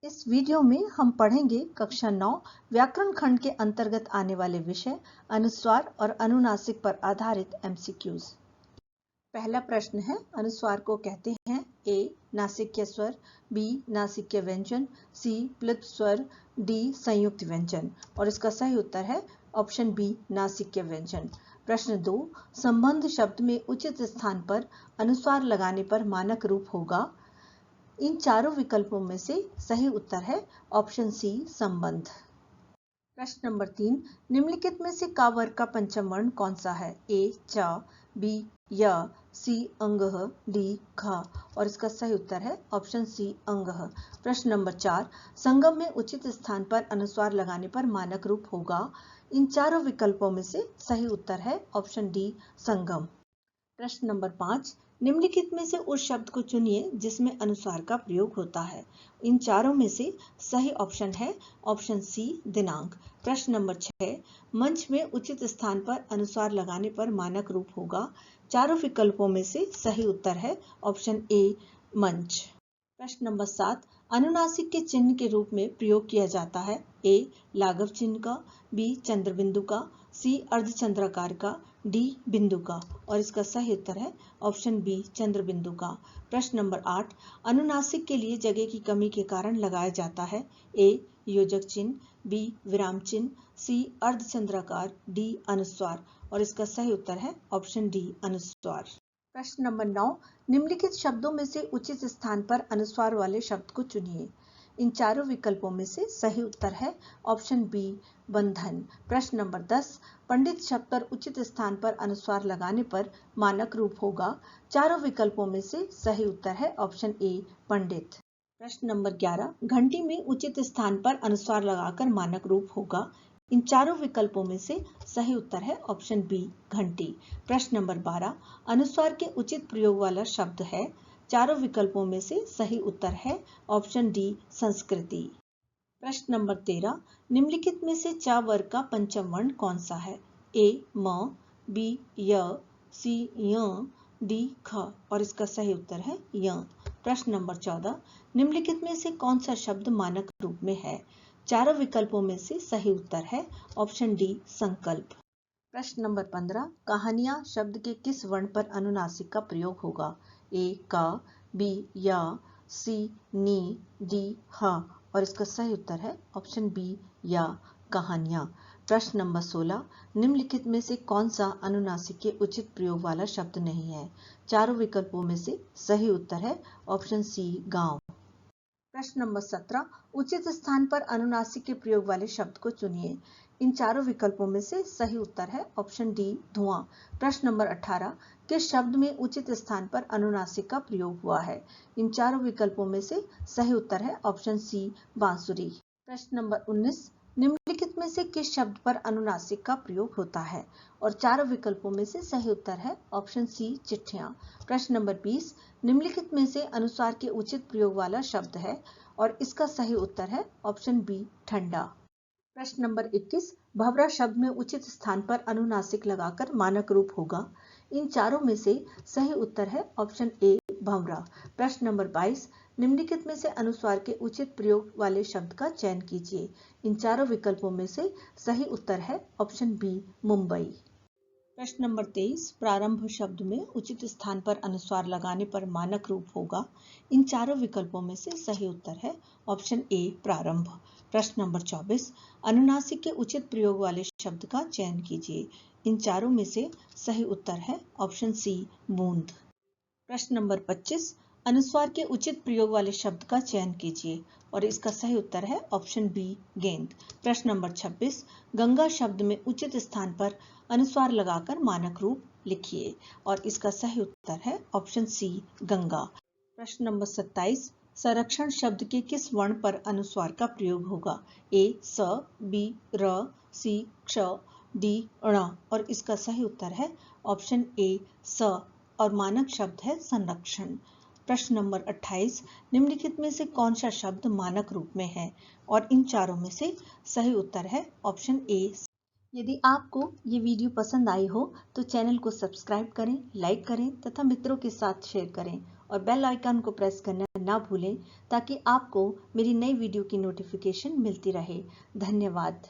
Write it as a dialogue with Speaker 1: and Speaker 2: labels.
Speaker 1: इस वीडियो में हम पढ़ेंगे कक्षा 9 व्याकरण खंड के अंतर्गत आने वाले विषय अनुस्वार और अनुनासिक पर आधारित एमसीक्यूज। पहला प्रश्न है, अनुस्वार को कहते हैं ए नासिक्य स्वर, बी नासिक्य व्यंजन, सी प्लुत स्वर, डी संयुक्त व्यंजन। और इसका सही उत्तर है ऑप्शन बी नासिक्य व्यंजन। प्रश्न 2, संबंध शब्द में उचित स्थान पर अनुस्वार लगाने पर मानक रूप होगा। इन चारों विकल्पों में से सही उत्तर है ऑप्शन सी संबंध। प्रश्न नंबर 3, निम्नलिखित में से का वर्ग का पंचम वर्ण कौन सा है? ए च, बी य, सी अंगः, डी ख। और इसका सही उत्तर है ऑप्शन सी अंगः। प्रश्न नंबर 4, संगम में उचित स्थान पर अनुस्वार लगाने पर मानक रूप होगा। इन चारों विकल्पों में से सही उत्तर है ऑप्शन डी संगम। प्रश्न नंबर 5, निम्नलिखित में से उस शब्द को चुनिए जिसमें अनुस्वार का प्रयोग होता है। इन चारों में से सही ऑप्शन है ऑप्शन सी दिनांक। प्रश्न नंबर 6, मंच में उचित स्थान पर अनुस्वार लगाने पर मानक रूप होगा। चारों विकल्पों में से सही उत्तर है ऑप्शन ए मंच। प्रश्न नंबर 7, अनुनासिक के चिन्ह के रूप में प्रयोग किया जाता है। ए लाघव चिन्ह का, बी चंद्र बिंदु का, सी अर्धचंद्राकार का, डी बिंदु का। और इसका सही उत्तर है ऑप्शन बी चंद्र बिंदु का। प्रश्न नंबर 8, अनुनासिक के लिए जगह की कमी के कारण लगाया जाता है। ए योजक चिन्ह, बी विराम चिन्ह, सी अर्धचंद्राकार, डी अनुस्वार। और इसका सही उत्तर है ऑप्शन डी अनुस्वार। प्रश्न नंबर 9, निम्नलिखित शब्दों में से उचित स्थान पर अनुस्वार वाले शब्द को चुनिए। इन चारों विकल्पों में से सही उत्तर है ऑप्शन बी बंधन। प्रश्न नंबर 10, पंडित शब्द पर उचित स्थान पर अनुस्वार लगाने पर मानक रूप होगा। चारों विकल्पों में से सही उत्तर है ऑप्शन ए पंडित। प्रश्न नंबर 11, घंटी में उचित स्थान पर अनुस्वार लगाकर मानक रूप होगा। इन चारों विकल्पों में से सही उत्तर है ऑप्शन बी घंटी। प्रश्न नंबर 12, अनुस्वार के उचित प्रयोग वाला शब्द है। चारों विकल्पों में से सही उत्तर है ऑप्शन डी संस्कृति। प्रश्न नंबर 13, निम्नलिखित में से च वर्ग का पंचम वर्ण कौन सा है? ए म, बी य, सी य, डी ख। और इसका सही उत्तर है य। प्रश्न नंबर 14, निम्नलिखित में से कौन सा शब्द मानक रूप में है? चारों विकल्पों में से सही उत्तर है ऑप्शन डी संकल्प। प्रश्न नंबर 15, कहानियां शब्द के किस वर्ण पर अनुनासिक का प्रयोग होगा? ए क, बी य, सी नी, डी ह। और इसका सही उत्तर है ऑप्शन बी या कहानियां। प्रश्न नंबर 16, निम्नलिखित में से कौन सा अनुनासिक के उचित प्रयोग वाला शब्द नहीं है? चारों विकल्पों में से सही उत्तर है ऑप्शन सी गांव। प्रश्न नंबर 17, उचित स्थान पर अनुनासिक के प्रयोग वाले शब्द को चुनिए। इन चारों विकल्पों में से सही उत्तर है ऑप्शन डी धुआं। प्रश्न नंबर 18, किस शब्द में उचित स्थान पर अनुनासिक का प्रयोग हुआ है? इन चारों विकल्पों में से सही उत्तर है ऑप्शन सी बांसुरी। प्रश्न नंबर 19, निम्नलिखित में से किस शब्द पर अनुनासिक का प्रयोग होता है? और चारों विकल्पों में से सही उत्तर है ऑप्शन सी चिट्ठियां। प्रश्न नंबर 20, निम्नलिखित में से अनुस्वार के उचित प्रयोग वाला शब्द है और इसका सही उत्तर है ऑप्शन बी ठंडा। प्रश्न नंबर 21, भंवरा शब्द में उचित स्थान पर अनुनासिक लगाकर मानक रूप होगा। इन चारों में से सही उत्तर है ऑप्शन ए भंवरा। प्रश्न नंबर 22, निम्नलिखित में से अनुस्वार के उचित प्रयोग वाले शब्द का चयन कीजिए। इन चारों विकल्पों में से सही उत्तर है ऑप्शन बी मुंबई। प्रश्न नंबर 23, प्रारंभ शब्द में उचित स्थान पर अनुस्वार लगाने पर मानक रूप होगा। इन चारों विकल्पों में से सही उत्तर है ऑप्शन ए प्रारंभ। प्रश्न नंबर 24, अनुनासिक के उचित प्रयोग वाले शब्द का चयन कीजिए। इन चारों में से सही उत्तर है ऑप्शन सी बूंद। प्रश्न नंबर 25, अनुस्वार के उचित प्रयोग वाले शब्द का चयन कीजिए और इसका सही उत्तर है ऑप्शन बी गेंद। प्रश्न नंबर 26, गंगा शब्द में उचित स्थान पर अनुस्वार लगाकर मानक रूप लिखिए और इसका सही उत्तर है ऑप्शन सी गंगा। प्रश्न नंबर 27, संरक्षण शब्द के किस वर्ण पर अनुस्वार का प्रयोग होगा? ए स, बी र, सी क्ष, डी ण। और इसका सही उत्तर है ऑप्शन ए स और मानक शब्द है संरक्षण। प्रश्न नंबर 28, निम्नलिखित में से कौन सा शब्द मानक रूप में है? और इन चारों में से सही उत्तर है ऑप्शन ए। यदि आपको ये वीडियो पसंद आई हो तो चैनल को सब्सक्राइब करें, लाइक करें तथा मित्रों के साथ शेयर करें और बेल आइकन को प्रेस करना ना भूलें ताकि आपको मेरी नई वीडियो की नोटिफिकेशन मिलती रहे। धन्यवाद।